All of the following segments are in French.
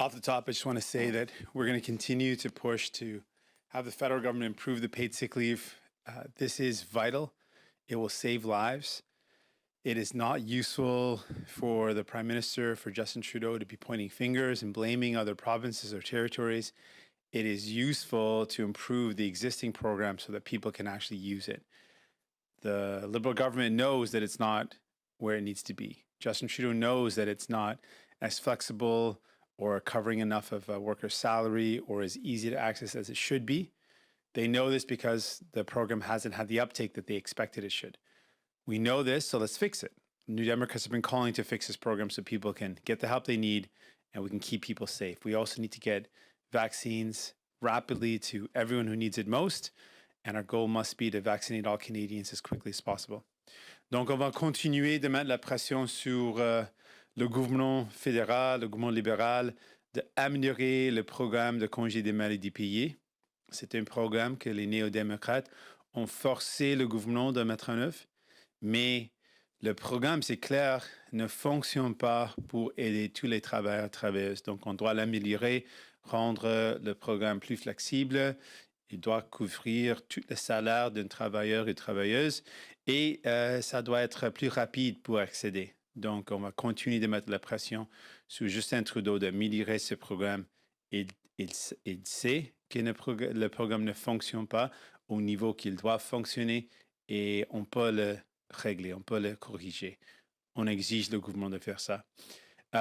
Off the top, I just want to say that we're going to continue to push to have the federal government improve the paid sick leave. This is vital. It will save lives. It is not useful for the Prime Minister, for Justin Trudeau, to be pointing fingers and blaming other provinces or territories. It is useful to improve the existing program so that people can actually use it. The Liberal government knows that it's not where it needs to be. Justin Trudeau knows that it's not as flexible or covering enough of a worker's salary or as easy to access as it should be. They know this because the program hasn't had the uptake that they expected it should. We know this, so let's fix it. New Democrats have been calling to fix this program so people can get the help they need and we can keep people safe. We also need to get vaccines rapidly to everyone who needs it most. And our goal must be to vaccinate all Canadians as quickly as possible. Donc, on va continuer de mettre la pression sur le gouvernement fédéral, le gouvernement libéral, d'améliorer le programme de congé des maladies payées. C'est un programme que les néo-démocrates ont forcé le gouvernement de mettre en œuvre. Mais le programme, c'est clair, ne fonctionne pas pour aider tous les travailleurs et travailleuses. Donc, on doit l'améliorer, rendre le programme plus flexible. Il doit couvrir tout le salaire d'un travailleur et travailleuse et ça doit être plus rapide pour accéder. Donc, on va continuer de mettre la pression sur Justin Trudeau d'améliorer ce programme. Il sait que le programme ne fonctionne pas au niveau qu'il doit fonctionner et on peut le régler, on peut le corriger. On exige le gouvernement de faire ça.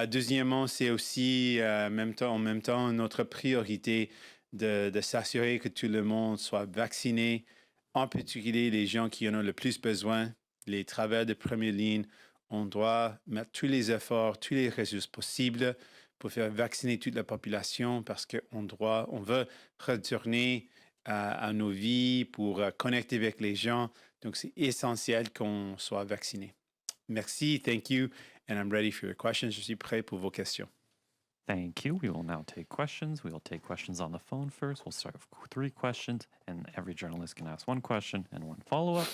Deuxièmement, c'est aussi en même temps notre priorité de s'assurer que tout le monde soit vacciné, en particulier les gens qui en ont le plus besoin, les travailleurs de première ligne. On doit mettre tous les efforts, tous les ressources possibles pour faire vacciner toute la population parce qu'on veut retourner à nos vies pour connecter avec les gens. Donc, c'est essentiel qu'on soit vacciné. Merci, thank you, and I'm ready for your questions. Je suis prêt pour vos questions. Thank you. We will now take questions. We will take questions on the phone first. We'll start with 3 questions, and every journalist can ask 1 question and 1 follow-up.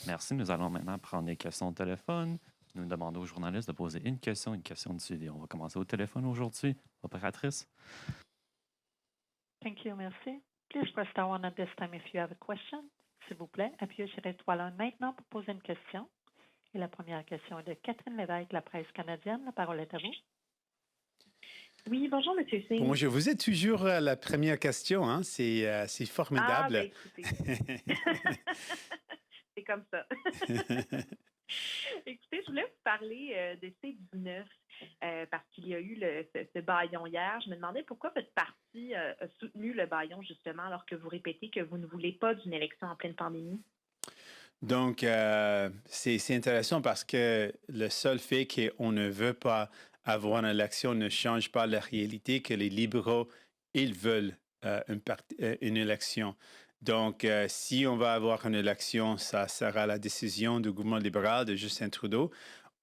Merci. Nous allons maintenant prendre des questions au téléphone. Nous demandons aux journalistes de poser une question de suivi. On va commencer au téléphone aujourd'hui. Opératrice. Thank you, merci. Please press star 1 at this time if you have a question. S'il vous plaît, appuyez sur l'étoile 1 maintenant pour poser une question. Et la première question est de Catherine Lévesque, la presse canadienne. La parole est à vous. Oui, bonjour, M. Singh. Bon, je vous ai toujours la première question, hein? C'est formidable. Ah, écoutez. C'est comme ça. Écoutez, je voulais vous parler de C19 parce qu'il y a eu ce bâillon hier. Je me demandais pourquoi votre parti a soutenu le bâillon, justement, alors que vous répétez que vous ne voulez pas d'une élection en pleine pandémie. Donc, c'est intéressant parce que le seul fait qu'on ne veut pas avoir une élection ne change pas la réalité que les libéraux, ils veulent une élection. Donc, si on va avoir une élection, ça sera la décision du gouvernement libéral de Justin Trudeau.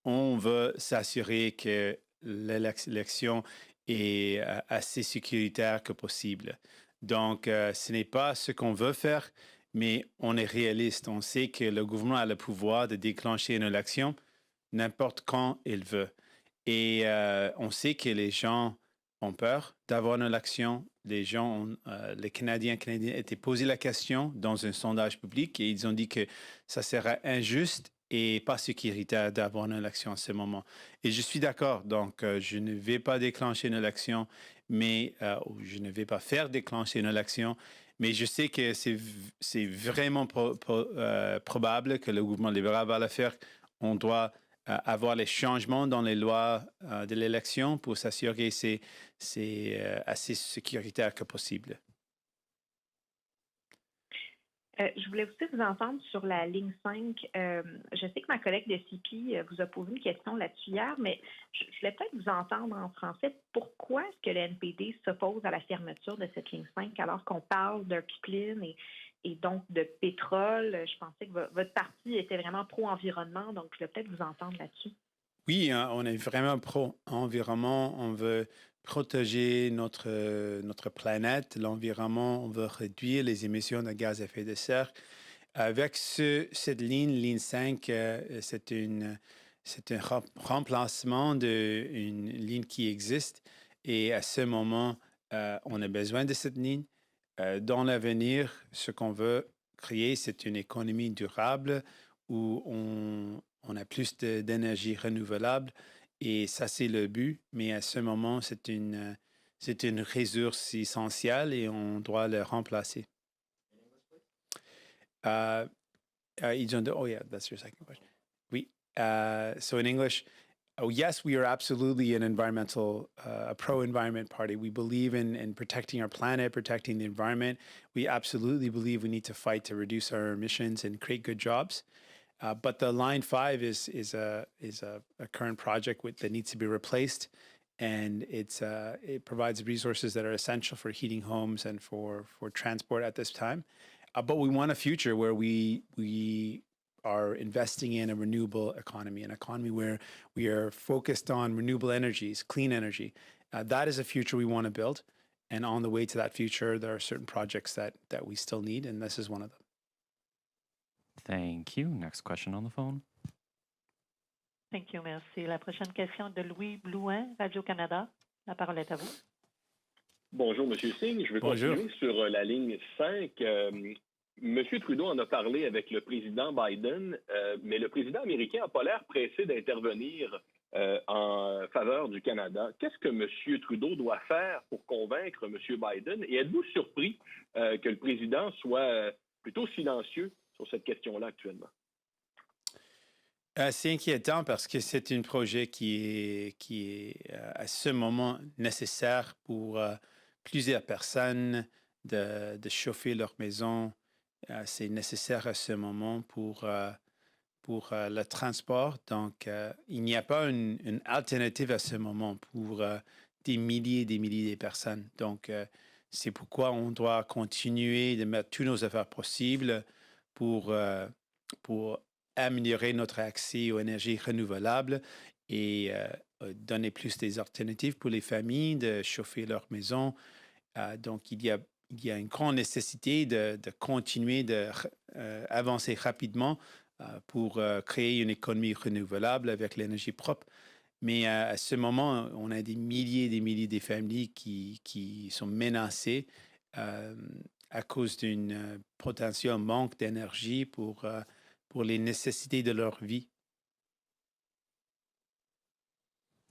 On veut s'assurer que l'élection est assez sécuritaire que possible. Donc, ce n'est pas ce qu'on veut faire, mais on est réaliste. On sait que le gouvernement a le pouvoir de déclencher une élection n'importe quand il veut. Et on sait que les gens ont peur d'avoir une élection. Les Canadiens étaient posé la question dans un sondage public et ils ont dit que ça serait injuste et pas sécuritaire d'avoir une élection en ce moment. Et je suis d'accord. Donc, je ne vais pas déclencher une élection, mais je ne vais pas faire déclencher une élection. Mais je sais que c'est vraiment probable que le gouvernement libéral va le faire. On doit avoir les changements dans les lois de l'élection pour s'assurer que c'est assez sécuritaire que possible. Je voulais aussi vous entendre sur la ligne 5. Je sais que ma collègue de CP vous a posé une question là-dessus hier, mais je voulais peut-être vous entendre en français. Pourquoi est-ce que le NPD s'oppose à la fermeture de cette ligne 5 alors qu'on parle d'un pipeline et donc de pétrole? Je pensais que votre parti était vraiment pro-environnement, donc je voulais peut-être vous entendre là-dessus. Oui, hein, on est vraiment pro-environnement. On veut protéger notre planète, l'environnement. On veut réduire les émissions de gaz à effet de serre. Avec cette ligne 5, c'est un remplacement d'une ligne qui existe. Et à ce moment, on a besoin de cette ligne. Dans l'avenir, ce qu'on veut créer, c'est une économie durable où on a plus d'énergie renouvelable. Et ça, c'est le but. Mais à ce moment, c'est une ressource essentielle et on doit le remplacer. Oh, yeah, that's your second question. Oui. So in English, oh, yes, we are absolutely an environmental, a pro-environment party. We believe in protecting our planet, protecting the environment. We absolutely believe we need to fight to reduce our emissions and create good jobs. But the Line 5 is a current project that needs to be replaced, and it provides resources that are essential for heating homes and for transport at this time. But we want a future where we are investing in a renewable economy, an economy where we are focused on renewable energies, clean energy. That is a future we want to build. And on the way to that future, there are certain projects that we still need, and this is one of them. Thank you. Next question on the phone. Thank you, merci. La prochaine question de Louis Blouin, Radio-Canada. La parole est à vous. Bonjour, M. Singh. Je vais continuer sur la ligne 5. M. Trudeau en a parlé avec le président Biden, mais le président américain n'a pas l'air pressé d'intervenir en faveur du Canada. Qu'est-ce que M. Trudeau doit faire pour convaincre M. Biden? Et êtes-vous surpris que le président soit plutôt silencieux sur cette question-là actuellement? C'est inquiétant parce que c'est un projet qui est à ce moment nécessaire pour plusieurs personnes de chauffer leur maison. C'est nécessaire à ce moment pour le transport. Donc, il n'y a pas une alternative à ce moment pour des milliers de personnes. Donc, c'est pourquoi on doit continuer de mettre tous nos efforts possibles pour améliorer notre accès aux énergies renouvelables et donner plus des alternatives pour les familles de chauffer leur maison. Donc, il y a une grande nécessité de continuer d'avancer rapidement pour créer une économie renouvelable avec l'énergie propre. Mais à ce moment, on a des milliers de familles qui sont menacées à cause d'un potentiel manque d'énergie pour les nécessités de leur vie.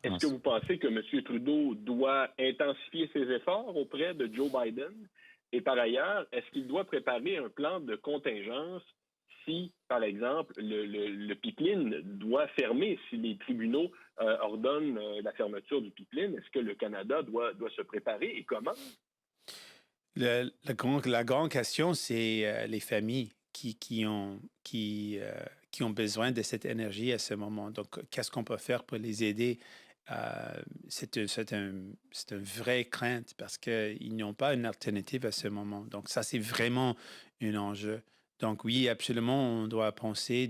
Est-ce que vous pensez que M. Trudeau doit intensifier ses efforts auprès de Joe Biden? Et par ailleurs, est-ce qu'il doit préparer un plan de contingence si, par exemple, le pipeline doit fermer, si les tribunaux ordonnent la fermeture du pipeline? Est-ce que le Canada doit se préparer et comment? La grande question, c'est les familles qui ont besoin de cette énergie à ce moment. Donc, qu'est-ce qu'on peut faire pour les aider? C'est une vraie crainte parce qu'ils n'ont pas une alternative à ce moment. Donc, ça, c'est vraiment un enjeu. Donc, oui, absolument, on doit penser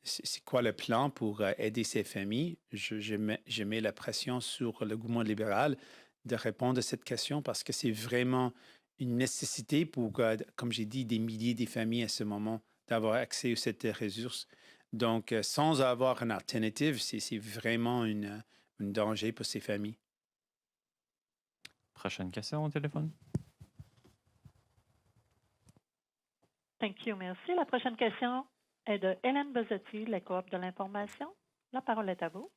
c'est quoi le plan pour aider ces familles. Je mets la pression sur le gouvernement libéral de répondre à cette question parce que c'est vraiment une nécessité pour, comme j'ai dit, des milliers de familles à ce moment d'avoir accès à cette ressource. Donc, sans avoir une alternative, c'est vraiment un danger pour ces familles. Prochaine question au téléphone. Thank you, merci. La prochaine question est de Hélène Bezzotti, la Coop de l'information. La parole est à vous.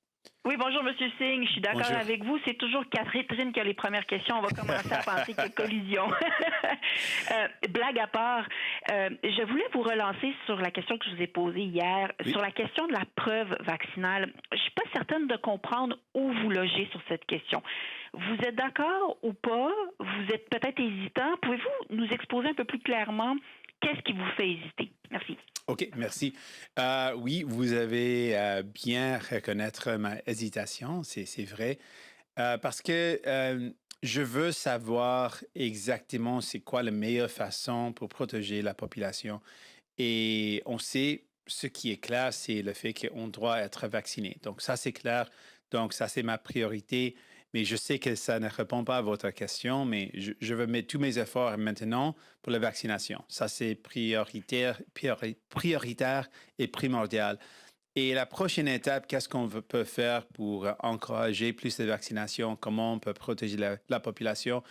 Oui, bonjour, M. Singh. Je suis d'accord Bonjour. avec vous. C'est toujours Catherine qui a les premières questions. On va commencer à penser qu'il y a collision. Blague à part, je voulais vous relancer sur la question que je vous ai posée hier, Oui. sur la question de la preuve vaccinale. Je ne suis pas certaine de comprendre où vous logez sur cette question. Vous êtes d'accord ou pas? Vous êtes peut-être hésitant. Pouvez-vous nous exposer un peu plus clairement qu'est-ce qui vous fait hésiter? Merci. OK, merci. Oui, vous avez bien reconnaître ma hésitation, c'est vrai, parce que je veux savoir exactement c'est quoi la meilleure façon pour protéger la population. Et on sait, ce qui est clair, c'est le fait qu'on doit être vacciné. Donc ça, c'est clair. Donc ça, c'est ma priorité. Mais je sais que ça ne répond pas à votre question, mais je veux mettre tous mes efforts maintenant pour la vaccination. Ça, c'est prioritaire et primordial. Et la prochaine étape, qu'est-ce qu'on peut faire pour encourager plus de vaccination? Comment on peut protéger la population?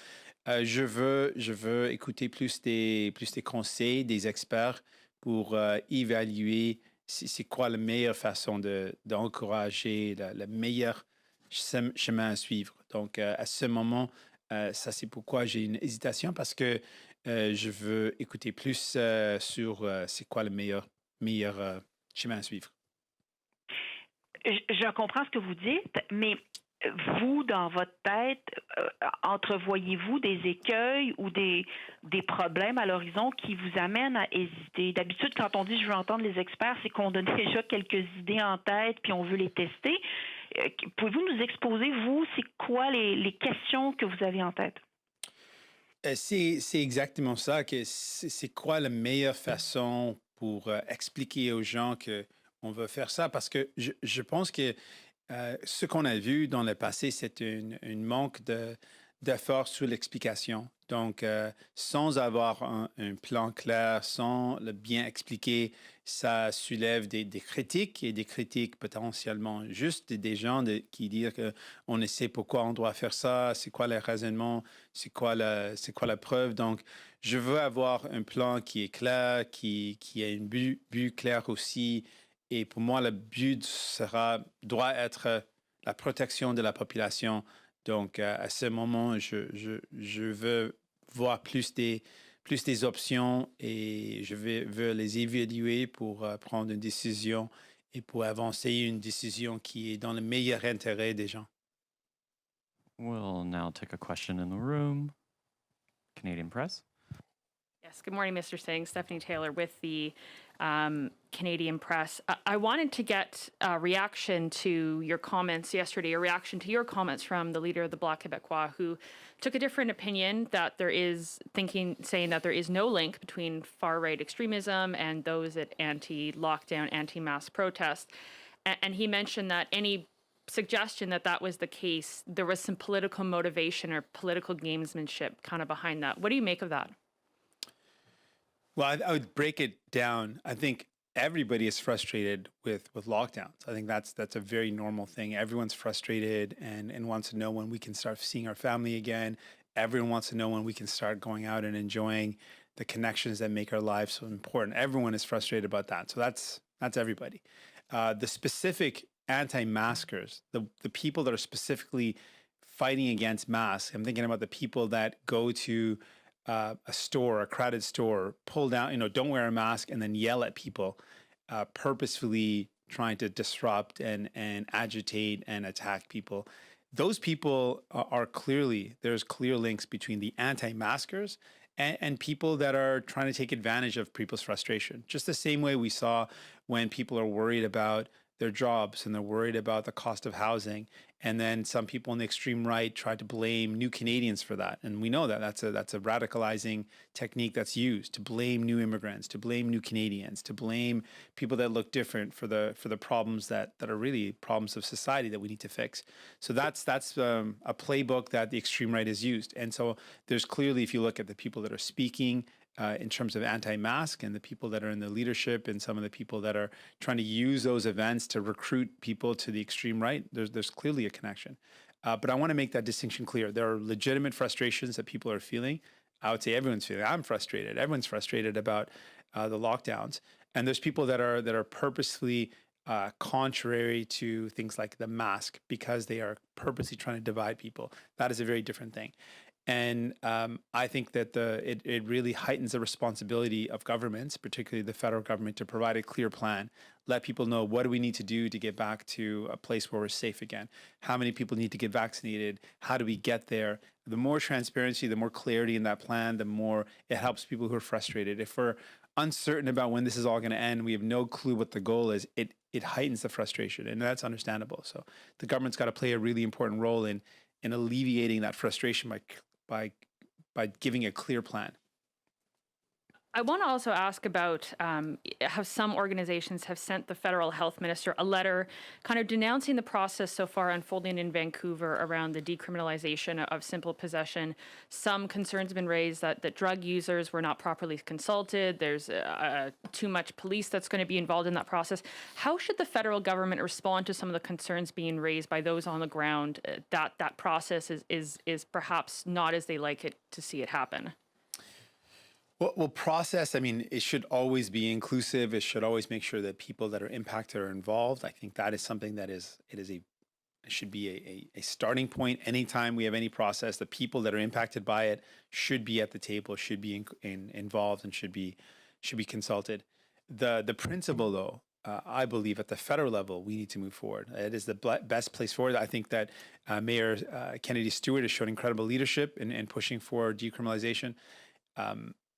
Je veux écouter plus des conseils des experts pour évaluer c'est quoi la meilleure façon d'encourager le meilleur chemin à suivre. Donc, à ce moment, ça, c'est pourquoi j'ai une hésitation parce que je veux écouter plus sur c'est quoi le meilleur chemin à suivre. Je comprends ce que vous dites, mais vous, dans votre tête, entrevoyez-vous des écueils ou des problèmes à l'horizon qui vous amènent à hésiter? D'habitude, quand on dit « je veux entendre les experts », c'est qu'on a déjà quelques idées en tête puis on veut les tester. Pouvez-vous nous exposer, vous, c'est quoi les questions que vous avez en tête? C'est exactement ça, que c'est quoi la meilleure façon pour expliquer aux gens qu'on veut faire ça, parce que je pense que ce qu'on a vu dans le passé, c'est une manque d'effort sur l'explication. Donc, sans avoir un plan clair, sans le bien expliquer, ça soulève des critiques et des critiques potentiellement justes, des gens qui disent qu'on ne sait pourquoi on doit faire ça, c'est quoi le raisonnement, c'est quoi la preuve. Donc, je veux avoir un plan qui est clair, qui a un but clair aussi. Et pour moi, le but doit être la protection de la population. Donc, à ce moment, je veux voir plus des options et je veux les évaluer pour prendre une décision et pour avancer une décision qui est dans le meilleur intérêt des gens. We'll now take a question in the room. Canadian Press. Yes, good morning, Mr. Singh. Stephanie Taylor with the Canadian Press. I wanted to get a reaction to your comments yesterday, a reaction to your comments from the leader of the Bloc Québécois, who took a different opinion, that there is saying that there is no link between far-right extremism and those at anti-lockdown, anti-mask protests. And he mentioned that any suggestion that that was the case, there was some political motivation or political gamesmanship kind of behind that. What do you make of that? Well, I would break it down. I think everybody is frustrated with lockdowns. I think that's a very normal thing. Everyone's frustrated and wants to know when we can start seeing our family again. Everyone wants to know when we can start going out and enjoying the connections that make our lives so important. Everyone is frustrated about that. So that's everybody. The specific anti-maskers, the people that are specifically fighting against masks, I'm thinking about the people that go to a store, a crowded store, pull down, don't wear a mask and then yell at people, purposefully trying to disrupt and agitate and attack people. Those people are there's clear links between the anti-maskers and people that are trying to take advantage of people's frustration. Just the same way we saw when people are worried about their jobs and they're worried about the cost of housing. And then some people on the extreme right try to blame new Canadians for that. And we know that that's a radicalizing technique that's used to blame new immigrants, to blame new Canadians, to blame people that look different for the problems that are really problems of society that we need to fix. So that's a playbook that the extreme right has used. And so there's clearly, if you look at the people that are speaking in terms of anti-mask and the people that are in the leadership and some of the people that are trying to use those events to recruit people to the extreme right, there's clearly a connection. But I want to make that distinction clear. There are legitimate frustrations that people are feeling. I would say everyone's feeling. I'm frustrated. Everyone's frustrated about the lockdowns. And there's people that are purposely contrary to things like the mask because they are purposely trying to divide people. That is a very different thing. And I think that it really heightens the responsibility of governments, particularly the federal government, to provide a clear plan, let people know what do we need to do to get back to a place where we're safe again, how many people need to get vaccinated, how do we get there. The more transparency, the more clarity in that plan, the more it helps people who are frustrated. If we're uncertain about when this is all going to end, we have no clue what the goal is, it heightens the frustration, and that's understandable. So the government's got to play a really important role in alleviating that frustration by giving a clear plan. I want to also ask about how some organizations have sent the federal health minister a letter kind of denouncing the process so far unfolding in Vancouver around the decriminalization of simple possession. Some concerns have been raised that drug users were not properly consulted. There's too much police that's going to be involved in that process. How should the federal government respond to some of the concerns being raised by those on the ground that process is perhaps not as they like it to see it happen? Well, process, I mean, it should always be inclusive. It should always make sure that people that are impacted are involved. I think that is something that it should be a starting point. Anytime we have any process, the people that are impacted by it should be at the table, should be involved, and should be consulted. The principle, though, I believe at the federal level, we need to move forward. It is the best place forward. I think that Mayor Kennedy Stewart has shown incredible leadership in pushing for decriminalization.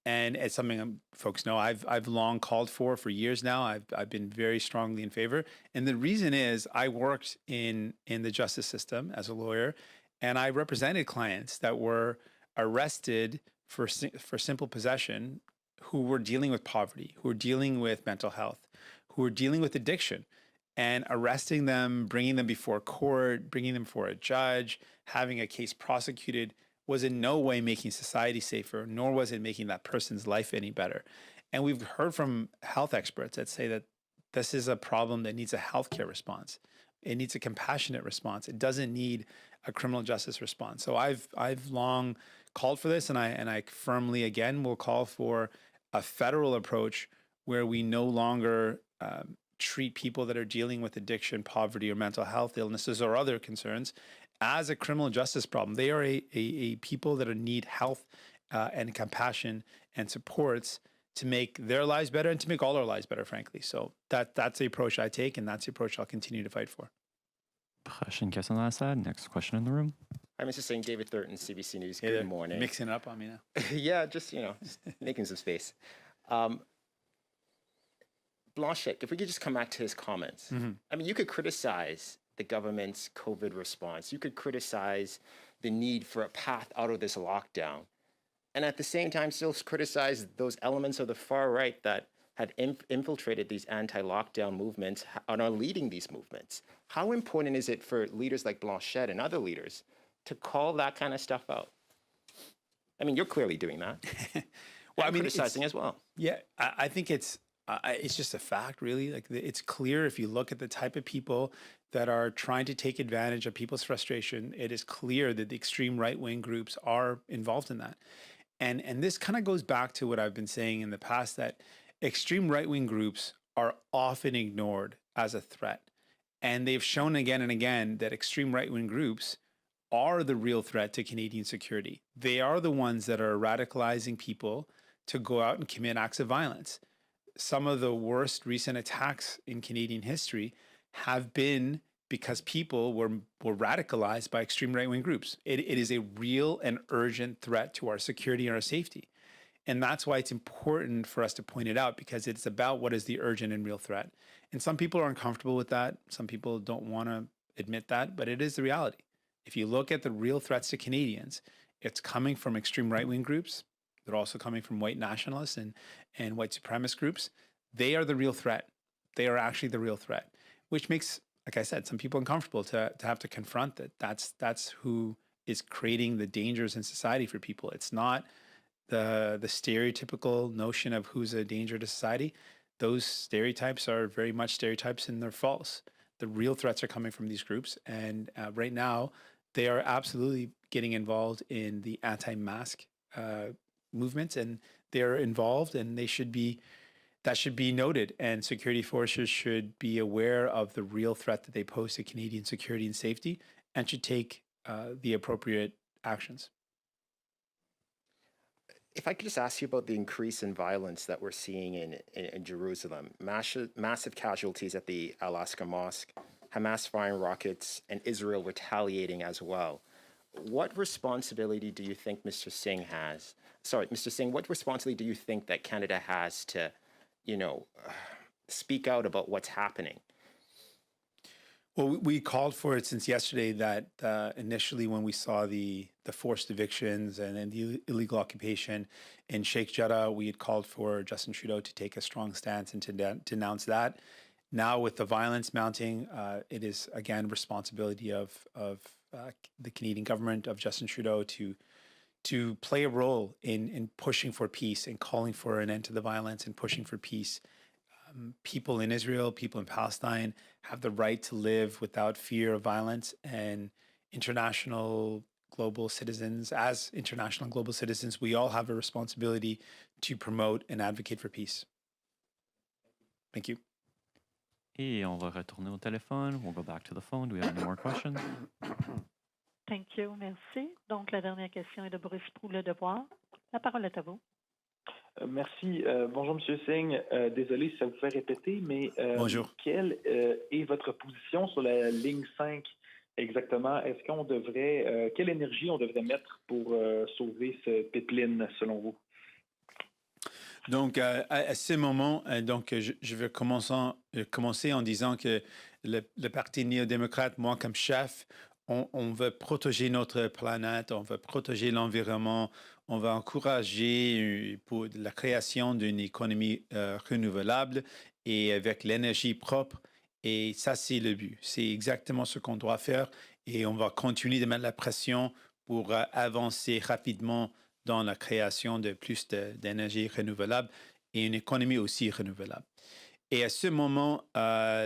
And it's something folks know I've long called for years now. I've been very strongly in favor. And the reason is I worked in the justice system as a lawyer, and I represented clients that were arrested for simple possession, who were dealing with poverty, who were dealing with mental health, who were dealing with addiction, and arresting them, bringing them before court, bringing them before a judge, having a case prosecuted was in no way making society safer, nor was it making that person's life any better. And we've heard from health experts that say that this is a problem that needs a healthcare response. It needs a compassionate response. It doesn't need a criminal justice response. So I've long called for this, and I firmly again will call for a federal approach where we no longer treat people that are dealing with addiction, poverty, or mental health illnesses or other concerns as a criminal justice problem. They are a people that need health and compassion and supports to make their lives better and to make all our lives better, frankly. So that's the approach I take, and that's the approach I'll continue to fight for. Prochaine question dans la salle. Next question in the room. Hi, Mr. Singh. David Thurton, CBC News. Hey Good there. morning. Mixing it up on me now. Yeah, just making some space. Blanchette, if we could just come back to his comments. Mm-hmm. I mean, you could criticize the government's COVID response. You could criticize the need for a path out of this lockdown, and at the same time still criticize those elements of the far right that had infiltrated these anti-lockdown movements and are leading these movements. How important is it for leaders like Blanchette and other leaders to call that kind of stuff out? I mean, you're clearly doing that. Well, I mean, criticizing as well. Yeah, I think it's just a fact, really. Like, it's clear if you look at the type of people that are trying to take advantage of people's frustration, it is clear that the extreme right-wing groups are involved in that. And this kind of goes back to what I've been saying in the past, that extreme right-wing groups are often ignored as a threat. And they've shown again and again that extreme right-wing groups are the real threat to Canadian security. They are the ones that are radicalizing people to go out and commit acts of violence. Some of the worst recent attacks in Canadian history have been because people were radicalized by extreme right-wing groups. It is a real and urgent threat to our security and our safety. And that's why it's important for us to point it out, because it's about what is the urgent and real threat. And some people are uncomfortable with that. Some people don't want to admit that, but it is the reality. If you look at the real threats to Canadians, it's coming from extreme right-wing groups. They're also coming from white nationalists and white supremacist groups. They are the real threat. They are actually the real threat, which makes, like I said, some people uncomfortable to have to confront that. That's who is creating the dangers in society for people. It's not the stereotypical notion of who's a danger to society. Those stereotypes are very much stereotypes, and they're false. The real threats are coming from these groups, and right now they are absolutely getting involved in the anti-mask movements, and they're involved, and that should be noted, and security forces should be aware of the real threat that they pose to Canadian security and safety, and should take the appropriate actions. If I could just ask you about the increase in violence that we're seeing in Jerusalem, massive casualties at the Al-Aqsa Mosque, Hamas firing rockets, and Israel retaliating as well. What responsibility do you think Mr. Singh has? Sorry, Mr. Singh, what responsibility do you think that Canada has to, speak out about what's happening? Well, we called for it since yesterday that initially when we saw the forced evictions and then the illegal occupation in Sheikh Jarrah, we had called for Justin Trudeau to take a strong stance and to denounce that. Now with the violence mounting, it is again responsibility of the Canadian government, of Justin Trudeau to play a role in pushing for peace and calling for an end to the violence and pushing for peace. People in Israel, people in Palestine have the right to live without fear of violence, and international global citizens, we all have a responsibility to promote and advocate for peace. Thank you. Et on va retourner au téléphone. We'll go back to the phone. Do we have any more questions? Thank you, merci. Donc, la dernière question est de Bruce Proulx, Le Devoir. La parole est à vous. Merci. Bonjour, M. Singh. Désolé si ça vous fait répéter, mais Bonjour. Quelle est votre position sur la ligne 5 exactement? Est-ce qu'on devrait, quelle énergie on devrait mettre pour sauver ce pipeline, selon vous? Donc, à ce moment, je vais commencer en disant que le Parti néo-démocrate, moi comme chef, on veut protéger notre planète, on veut protéger l'environnement, on va encourager pour la création d'une économie renouvelable et avec l'énergie propre. Et ça, c'est le but. C'est exactement ce qu'on doit faire. Et on va continuer de mettre la pression pour avancer rapidement dans la création de plus d'énergie renouvelable et une économie aussi renouvelable. Et à ce moment,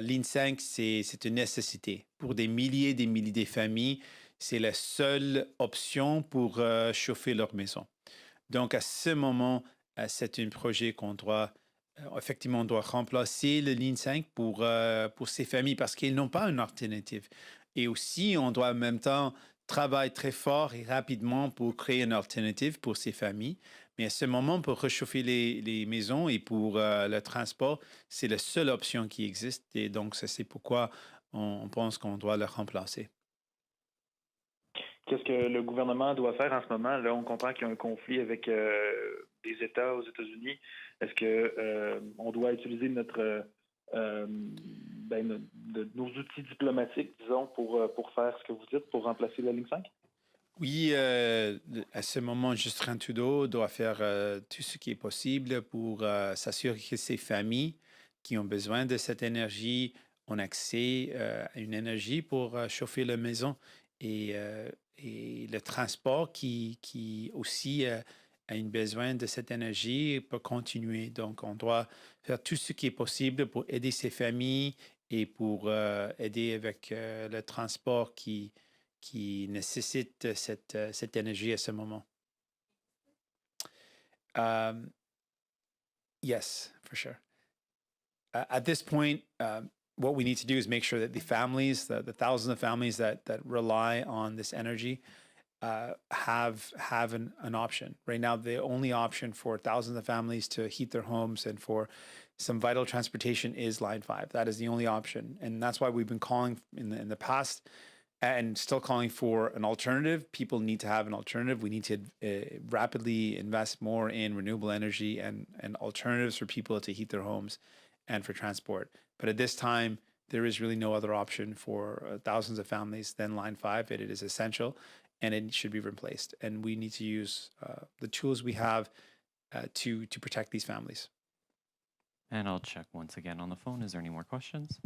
ligne 5, c'est une nécessité. Pour des milliers de familles, c'est la seule option pour chauffer leur maison. Donc, à ce moment, c'est un projet qu'on doit, effectivement, on doit remplacer la ligne 5 pour ces familles parce qu'ils n'ont pas une alternative. Et aussi, on doit en même temps travailler très fort et rapidement pour créer une alternative pour ces familles. Mais à ce moment, pour réchauffer les maisons et pour le transport, c'est la seule option qui existe. Et donc, c'est pourquoi on pense qu'on doit le remplacer. Qu'est-ce que le gouvernement doit faire en ce moment? Là, on comprend qu'il y a un conflit avec des États aux États-Unis. Est-ce qu'on doit utiliser nos outils diplomatiques, disons, pour faire ce que vous dites, pour remplacer la ligne 5? Oui, à ce moment, Justin Trudeau doit faire tout ce qui est possible pour s'assurer que ces familles qui ont besoin de cette énergie ont accès à une énergie pour chauffer leur maison et le transport qui aussi a une besoin de cette énergie peut continuer. Donc, on doit faire tout ce qui est possible pour aider ces familles et pour aider avec le transport qui nécessite cette énergie à ce moment. Yes, for sure. At this point, what we need to do is make sure that the families, the thousands of families that rely on this energy have an option. Right now, the only option for thousands of families to heat their homes and for some vital transportation is Line 5. That is the only option. And that's why we've been calling in the past and still calling for an alternative. People need to have an alternative. We need to rapidly invest more in renewable energy and alternatives for people to heat their homes and for transport. But at this time, there is really no other option for thousands of families than Line 5. It is essential and it should be replaced. And we need to use the tools we have to protect these families. And I'll check once again on the phone. Is there any more questions?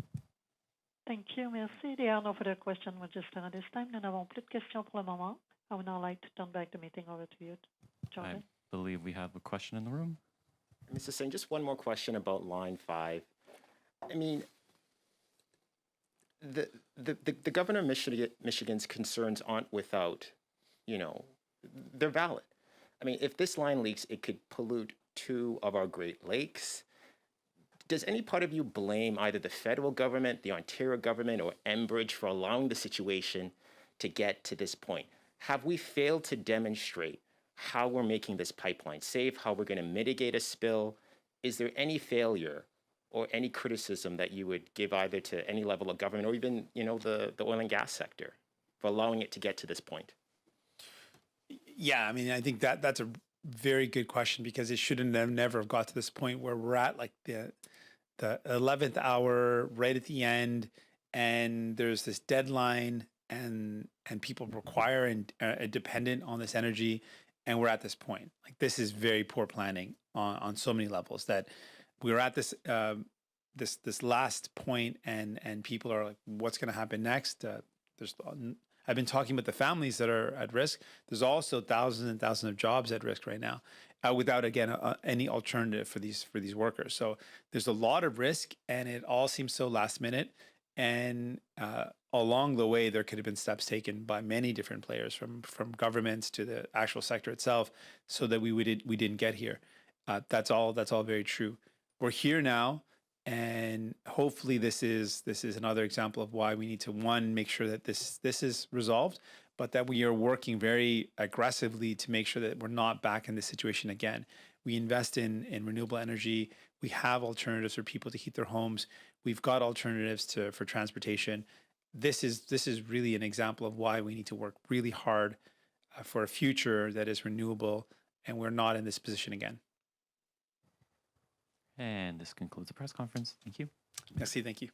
Thank you, merci. There are no further questions registered at this time. Nous n'avons plus de questions pour le moment. I would now like to turn back the meeting over to you, Jordan. I believe we have a question in the room. Mr. Singh, just one more question about Line 5. I mean, the governor of Michigan's concerns aren't without, they're valid. I mean, if this line leaks, it could pollute 2 of our Great Lakes. Does any part of you blame either the federal government, the Ontario government, or Enbridge for allowing the situation to get to this point? Have we failed to demonstrate how we're making this pipeline safe, how we're going to mitigate a spill? Is there any failure or any criticism that you would give either to any level of government or even, the oil and gas sector for allowing it to get to this point? Yeah, I mean, I think that's a very good question because it shouldn't have never have got to this point where we're at like the 11th hour right at the end and there's this deadline, and people require and are dependent on this energy, and we're at this point. Like, this is very poor planning on so many levels, that we're at this this last point, and people are like, what's going to happen next? I've been talking with the families that are at risk. There's also thousands and thousands of jobs at risk right now, without, again, any alternative for these workers. So there's a lot of risk, and it all seems so last minute. And along the way, there could have been steps taken by many different players, from governments to the actual sector itself, so that we didn't get here. That's all very true. We're here now, and hopefully this is another example of why we need to, one, make sure that this is resolved, but that we are working very aggressively to make sure that we're not back in this situation again. We invest in renewable energy. We have alternatives for people to heat their homes. We've got alternatives for transportation. This is really an example of why we need to work really hard for a future that is renewable, and we're not in this position again. And this concludes the press conference. Thank you. Merci, thank you.